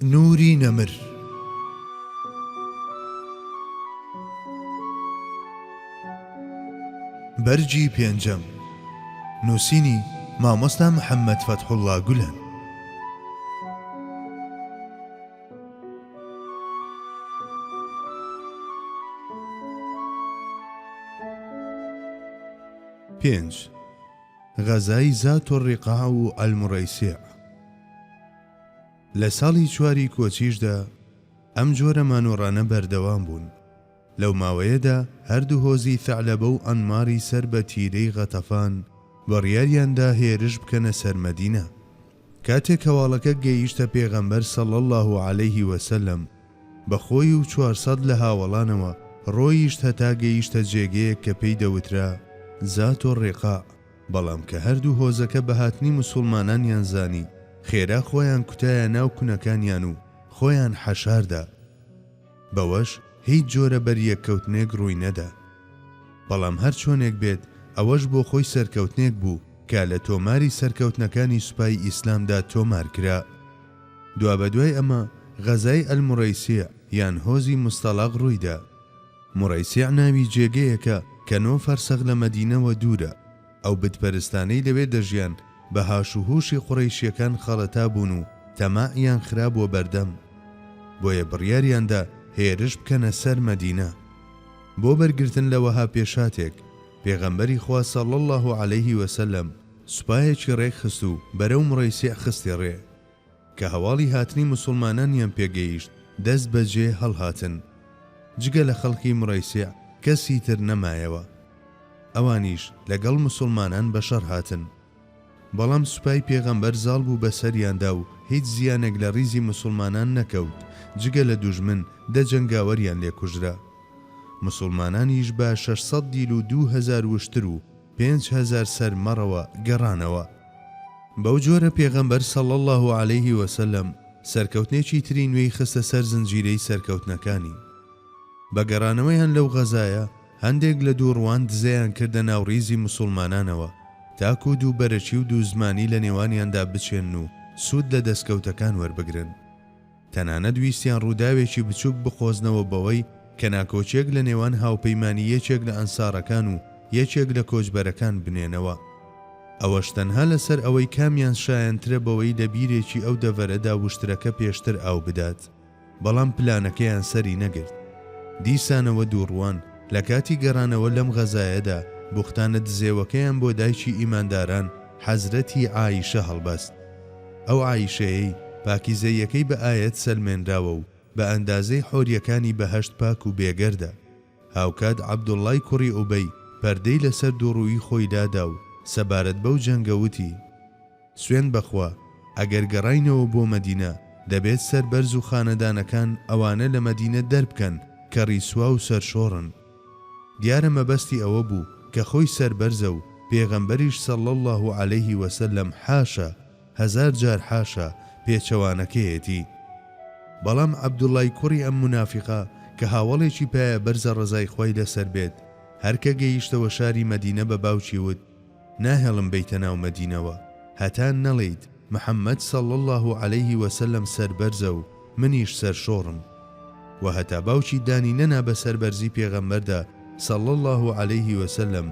نوری نەمر. بەرجی پێنجەم، نووسینی مامۆستا محەممەد فەتحوڵڵا گولەن. پێنج، غەزای زات الرقاع و ئەلموڕەیسیع. لە ساڵی چواری کۆچیشدا ئەم جۆرە مانۆڕانە بەردەوام بوون. لەو ماوەیەدا هەردوو هۆزی ثەعلەبە و ئەنماری سەر بە تیرەی غەتەفان بڕیاریاندا هێرش بکەنە سەر مەدینە. کاتێک هەواڵەکە گەیشتە پێغەمبەر صەڵی الله عەلەیه وسەلەم، بەخۆی و 400 لە هاوڵانەوە ڕۆیشت هەتا گەیشتە جێگەیەک کە پێی دەوترا زات الرقاع، بەڵام کە هەردوو هۆزەکە بە هاتنی موسڵمانانیان زانی، خێرا خۆیان کوتایە ناو کونەکانیان و خۆیان حەشاردا. بەوەش هیچ جۆرە بەریەککەوتنێک ڕووی نەدا. بەڵام هەر چۆنێک بێت ئەوەش بۆ خۆی سەرکەوتنێک بوو کە لە تۆماری سەرکەوتنەکانی سوپای ئیسلامدا تۆمار کرا. دوابەدوای ئەمە غەزای ئەلموڕەیسیع یان هۆزی مستەڵاق ڕوویدا. موڕەیسیع ناوی جێگەیەکە کە 9 فەرسەخ لە مەدینەوە دوورە. ئەو بتپەرستانەی لەوێ دەژیان بە هاشوهوشی قوڕەیشیەکان خەڵەتا بوون و تەماعیان خرابووە بەردەم، بۆیە بڕیاریاندا هێرش بکەنە سەر مەدینە. بۆ بەرگرتن لەوەها پێشاتێک پێغەمبەری خوا صەڵی الله عەلەیه وسەلەم سوپایەکی ڕێکخست و بەرەو موڕەیسیع خستی ڕێ. کە هەواڵی هاتنی موسڵمانانیان پێگەیشت دەست بەجێ هەڵهاتن. جگە لە خەڵکی موڕەیسیع کەسی تر نەمایەوە. ئەوانیش لەگەڵ موسڵمانان بەشەڕ هاتن. بەڵام سوپای پێغەمبەر زاڵ بوو بەسەریاندا و هیچ زیانێک لە ڕیزی موسڵمانان نەکەوت جگە لە دوژمن 10 جەنگاوەریان لێکوژرا. موسڵمانانیش بە 600 دیل و 2000 وشتر و 5000 سەرمەڕەوە گەڕانەوە. بەو جۆرە پێغەمبەر صەڵی الله عەلەیه وسەلەم سەرکەوتنێکی تری نوێی خستە سەر زنجیرەی سەرکەوتنەکانی. بە گەڕانەوەیان لەو غەزایە هەندێک لە دووڕوان دزەیان کردە ناو ڕیزی موسڵمانانەوە تاکو دوو بەرەچی و دوو زمانی لە نێوانیاندا بچێن و سوود لە دەستکەوتەکان وەربگرن. تەنانەت ویستیان ڕووداوێکی بچووک بخۆزنەوە بەوەی کە ناکۆچێک لە نێوان هاوپەیمانی یەکێک لە ئەنسارەکان و یەکێک لە کۆچبەرەکان بنێنەوە. ئەوەش تەنها لەسەر ئەوەی کامیان شایەنترە بەوەی لە بیرێکی ئەو دەڤەرەدا وشترەکە پێشتر ئاو بدات. بەڵام پلانەکەیان سەری نەگرت. دیسانەوە دووڕوان لە کاتی گەڕانەوە لەم غەزایەدا بوختانە دزێوەکەیان بۆ دایکی ئیمانداران حەزرەتی عایشە هەڵبەست. ئەو عایشەیەی پاکیزەیەکەی بە ئایەت سەلمێنراوە و بە ئەندازەی حۆریەکانی بەهەشت پاک و بێگەردە. هاوکات عەبدوڵڵای کوڕی ئوبەی پەردەی لەسەر دووڕووی خۆی دادا و سەبارەت بەو جەنگەوتی: سوێن بەخوا، ئەگەر گەڕاینەوە بۆ مەدینە دەبێت سەربەرز و خانەدانەکان ئەوانە لە مەدینە دەربکەن کە ڕیسوا و سەرشۆڕن. دیارە مەبەستی ئەوە بوو کە خۆی سەربەرزە و پێغەمبەریش صەڵی الله عەلەیه وسەلەم حاشا، 1000 جار حاشا پێچەوانەکەیەتی. بەڵام عەبدوڵڵای کوڕی ئەم منافقە کە هاوڵێکی پایە بەرزە ڕزای خۆی لەسەر بێت، هەرکە گەیشتەوە شاری مەدینە بە باوکی وت: ناهێڵم بەیتە ناو مەدینەوە هەتا نەڵێیت محەممەد صەڵی الله عەلەیه وسەلەم سەربەرزە و منیش سەرشۆڕم. و هەتا باوکی دانی نەنا بە سەربەرزی پێغەمبەردا صەڵی الله عەلەیه وسەلەم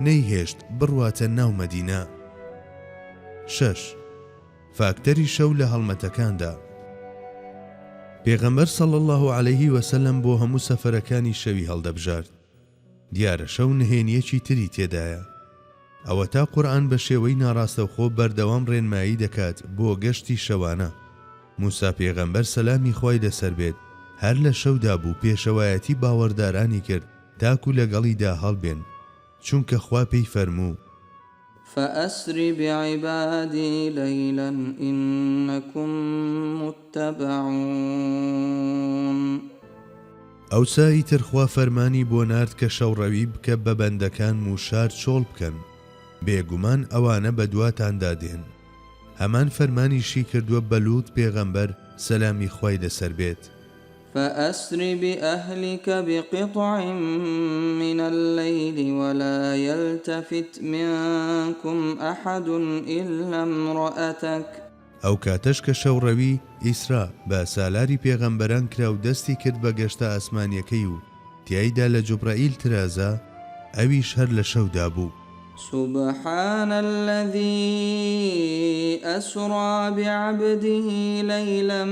نەیهێشت بڕواتە ناو مەدینە. 6. فاکتەری شەو لە هەڵمەتەکاندا. پێغەمبەر صەڵی الله عەلەیه وسەلەم بۆ هەموو سەفەرەکانی شەوی هەڵدەبژارد. دیارە شەو نهێنیەکی تری تێدایە. ئەوە تا قورئان بە شێوەی ناڕاستەوخۆ بەردەوام ڕێنمایی دەکات بۆ گەشتی شەوانە. موسا پێغەمبەر سەلامی خوای لەسەر بێت هەر لە شەودا بوو پێشەوایەتی باوەڕدارانی کرد تاکو لەگەڵیدا هەڵبێن، چونکە خوا پێی فەرموو: فأسر بعبادي ليلا إنكم متبعون. ئەو سایی ترخوا فەرمانی بۆ نارد کە شەوڕەوی بکە بە بەندەکان و شار چۆڵ بکەن، بێگومان ئەوانە بە دواتاندا دێن. هەمان فەرمانیشی کردووە بە لووت پێغەمبەر سەلامی خوای لەسەر بێت: فأسر بأهلك بقطع من الليل ولا يلتفت منكم أحد إلا امرأتك. ئەو کاتەش کە شەوڕەوی ئیسرا بە سالاری پێغەمبەران کرا و دەستی کرد بە گەشتە ئاسمانیەکەی و تیایدا لە جوبرائیل ترازا ئەویش هەر لە شەودا بوو. سبحان الذي أسرى بعبده ليلا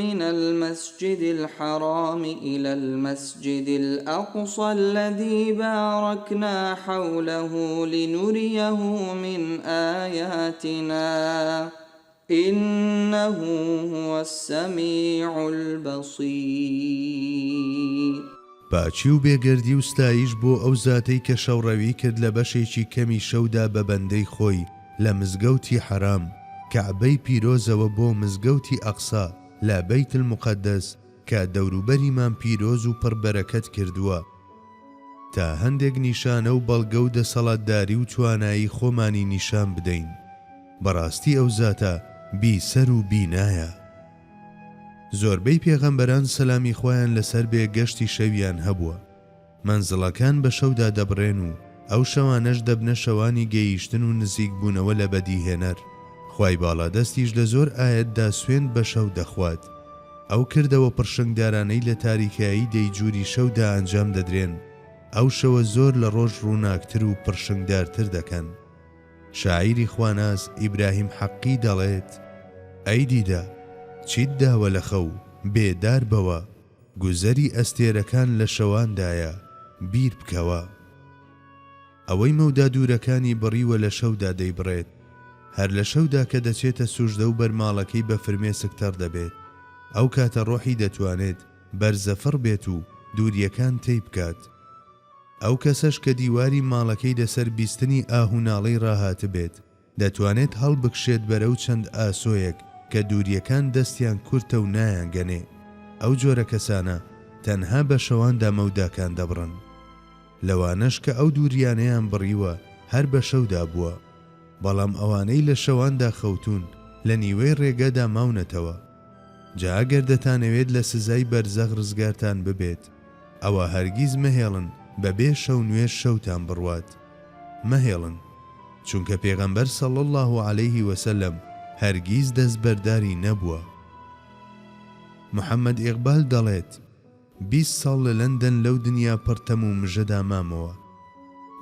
من المسجد الحرام إلى المسجد الأقصى الذي باركنا حوله لنريه من آياتنا إنه هو السميع البصير. باچی و بێگەردی و ستایش بۆ ئەو زاتەی کە شەوڕەوی کرد لە بەشێکی کەمی شەودا بە بەندەی خۆی لە مزگەوتی حەرام کەعبەی پیرۆزەوە بۆ مزگەوتی ئەقسا لە بەیت الموقەدەس کە دەوروبەریمان پیرۆز و پڕبەرەکەت کردووە تا هەندێک نیشانە و بەڵگە و دەسەڵاتداری و توانایی خۆمانی نیشان بدەین. بەڕاستی ئەو زاتە بیسەر و بینایە. زۆربەی پێغەمبەران سەلامی خۆیان لەسەر بێ گەشتی شەویان هەبووە. مەنزڵەکان بە شەودا دەبڕێن و ئەو شەوانەش دەبنە شەوانی گەیشتن و نزیک بوونەوە لە بەدیهێنەر. خوای باڵادەستیش لە زۆر ئایەتدا سوێند بە شەو دەخوات. ئەو کردەوە پڕشنگدارانەی لە تاریکایی دەیجووری شەودا ئەنجام دەدرێن ئەو شەوە زۆر لە ڕۆژ ڕووناکتر و پڕشنگدارتر دەکەن. شاعیری خواناس ئیبراهیم حەقی دەڵێت: ئەی دیدە چیت داوە لە خەو بێدار بەوە گوزەری ئەستێرەکان لە شەواندایە بیر بکەوە. ئەوەی مەودا دوورەکانی بڕیوە لە شەودا دەیبڕێت هەر لە شەودا کە دەچێتە سوژدە و بەرماڵەکەی بە فرمێسک تەڕ دەبێت ئەو کاتە ڕۆحی دەتوانێت بەرزەفڕ بێت و دووریەکان تێی بکات. ئەو کەسەش کە دیواری ماڵەکەی لەسەر بیستنی ئاهوناڵەی ڕاهاتە بێت دەتوانێت هەڵبکشێت بەرەو چەند ئاسۆیەک کە دووریەکان دەستیان کورتە و نایانگەنێ. ئەو جۆرە کەسانە تەنها بە شەواندا مەوداکان دەبڕن. لەوانەش کە ئەو دووریانەیان بڕیوە هەر بە شەودا بووە، بەڵام ئەوانەی لە شەواندا خەوتون لە نیوەی ڕێگەدا ماونەتەوە. جا ئەگەر دەتانەوێت لە سزای بەرزەخ ڕزگارتان ببێت ئەوە هەرگیز مەهێڵن بەبێ شەو نوێش شەوتان بڕوات. مەهێڵن، چونکە پێغەمبەر صلی الله علیه وسلم هەرگیز دەستبەرداری نەبووە. محەممەد ئیقبال دەڵێت 20 ساڵ لە لەندەن لەو دنیا پڕتەم و مژەدا مامەوە.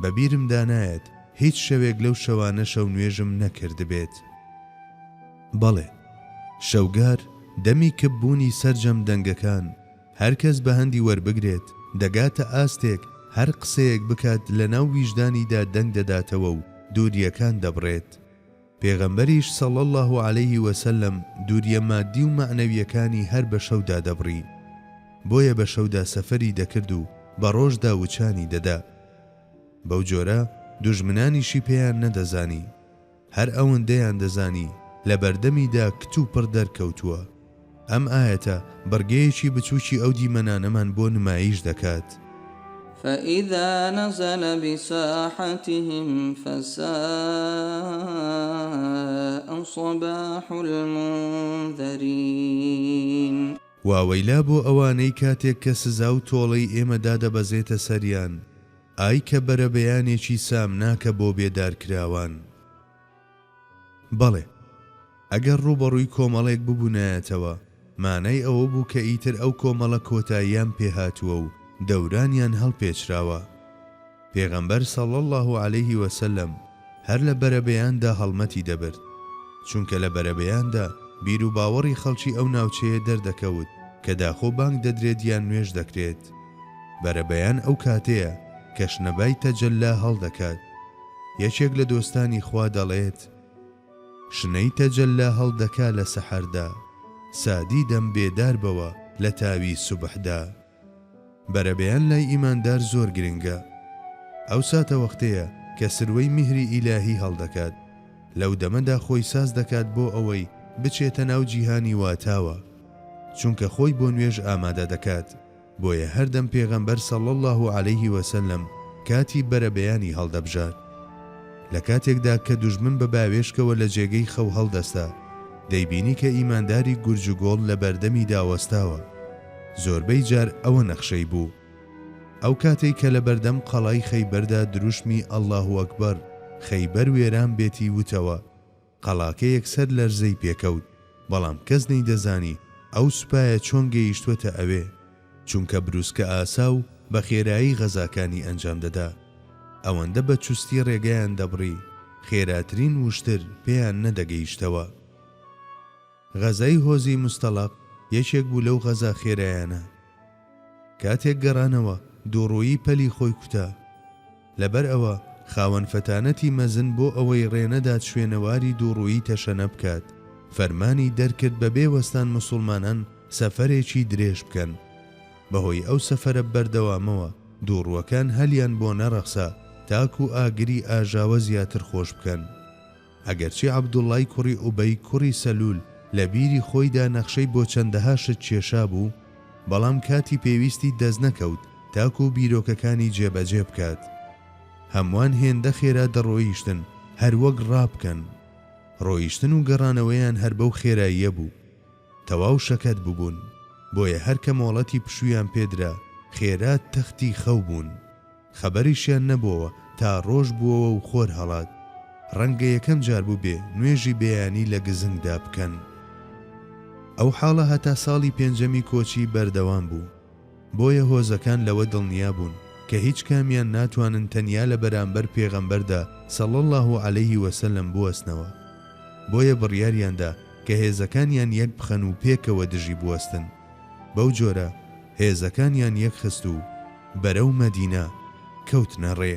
بەبیرمدا نایەت هیچ شەوێک لەو شەوانە شەو نوێژم نەکردبێت. بەڵێ، شەوگار دەمی کببوونی سەرجەم دەنگەکان هەرکەس بە هەندی وەربگرێت دەگاتە ئاستێک هەر قسەیەک بکات لە ناو ویژدانیدا دەنگ دەداتەوە و دووریەکان دەبڕێت. پێغەمبەریش صلی الله علیه وسلم دووریە مادی و معنەویەکانی هەر بە شەودا دەبڕی. بۆیە بە شەودا سەفەری دەکرد و بە ڕۆژدا وچانی دەدا. بەو جۆرە دوژمنانیشی پێیان نەدەزانی، هەر ئەوەندەیان دەزانی لە بەردەمیدا کت و پڕ دەرکەوتووە. ئەم ئاەتە بەرگەیەکی بچووکی ئەو دیمەنانەمان بۆ نمایش دەکات. فإذا نزل بساحتهم فساء صباح المنذرين. واوەیلا بۆ ئەوانەی کاتێک کە سزا و تۆڵەی ئێمەدا دەبەزێتە سەریان، ئای کە بەرەبەیانێکی سامناکە بۆ بێدارکراوان. بەڵێ، ئەگەر ڕوبەڕووی کۆمەڵێک ببوونایەتەوە مانای ئەوە بوو کە ئیتر ئەو کۆمەڵە کۆتاییان پێهاتووە و دەورانیان هەڵپێچراوە. پێغەمبەر صلی الله علیه وسلم هەر لە بەرەبەیاندا هەڵمەتی دەبرد، چونکە لە بەرەبەیاندا بیر و باوەڕی خەڵکی ئەو ناوچەیە دەردەکەوت کە داخۆ بانگ دەدرێت یان نوێژ دەکرێت. بەرەبەیان ئەو کاتەیە کە شنەبای تەجەلا هەڵدەکات. یەکێک لە دۆستانی خوا دەڵێت: شنەی تەجەلا هەڵدەکا لە سەحەردا، سادی دەم بێدار بەوە لە تاوی سوبحدا. بەرەبەیان لای ئیماندار زۆر گرنگە. ئەو ساتە وەختەیە کە سروەی میهری ئیلاهی هەڵدەکات، لەو دەمەدا خۆی ساز دەکات بۆ ئەوەی بچێتە ناو جیهانی واتاوە، چونکە خۆی بۆ نوێژ ئامادە دەکات. بۆیە هەردەم پێغەمبەر صلی الله علیه وسلم کاتی بەرەبەیانی هەڵدەبژات. لە کاتێکدا کە دوژمن بە باوێشکەوە لە جێگەی خەو هەڵدەستا، دەیبینی کە ئیمانداری گورج و گۆڵ لە بەردەمی داوەستاوە. زۆربەی جار ئەوە نەخشەی بوو. ئەو کاتێک کە لە بەردەم قەڵای خەیبەردا دروشمی ئەڵڵاهو ئەکبەر خەیبەر وێران بێتی وتەوە: قەڵاکە یەکسەر لەرزەی پێکەوت، بەڵام کەس نەیدەزانی ئەو سوپایە چۆن گەیشتووەتە ئەوێ، چونکە بروسکە ئاسا و بە خێرایی غەزاکانی ئەنجام دەدا. ئەوەندە بە چوستی ڕێگەیان دەبڕی، خێراترین وشتر پێیان نەدەگەیشتەوە. غەزای هۆزی مستەڵق یەکێک بوو لەو غەزا خێرایانە. کاتێک گەڕانەوە دووڕوویی پەلی خۆی کوتا. لەبەر ئەوە خاوەن فەتانەتی مەزن بۆ ئەوەی ڕێنەدات شوێنەواری دووڕوویی تەشەنە بکات، فەرمانی دەرکرد بە بێوەستان موسڵمانان سەفەرێکی درێژ بکەن. بەهۆی ئەو سەفەرە بەردەوامەوە دووڕووەکان هەلیان بۆ نەڕەخسا تاکو ئاگری ئاژاوە زیاتر خۆش بکەن. ئەگەرچی عەبدوڵڵای کوڕی ئوبەی کوڕی سەلول لە بیری خۆیدا نەخشەی بۆ چەندەها شت کێشا بوو، بەڵام کاتی پێویستی دەست نەکەوت تاکو بیرۆکەکانی جێبەجێ بکات. هەمووان هێندە خێرا دەڕۆیشتن هەر وەک ڕابکەن. ڕۆیشتن و گەڕانەوەیان هەر بەو خێراییە بوو. تەواو شەکەت بووبوون، بۆیە هەر کە مۆڵەتی پشویان پێدرا خێرات تەختی خەو بوون. خەبەریشیان نەبووەوە تا ڕۆژ بووەوە و خۆر هەڵات. ڕەنگە یەکەم جار بوو بێ نوێژی بەیانی لە گزنگدا بکەن. ئەو حاڵە هەتا ساڵی پێنجەمی کۆچی بەردەوام بوو. بۆیە هۆزەکان لەوە دڵنیا بوون کە هیچ کامیان ناتوانن تەنیا لە بەرامبەر پێغەمبەردا صلی الله عەلەیه وسلم بوەستنەوە. بۆیە بڕیاریاندا کە هێزەکانیان یەک بخەن و پێکەوە دژی بوەستن. بەو جۆرە هێزەکانیان یەک خست و بەرەو مەدینە کەوتنە ڕێ.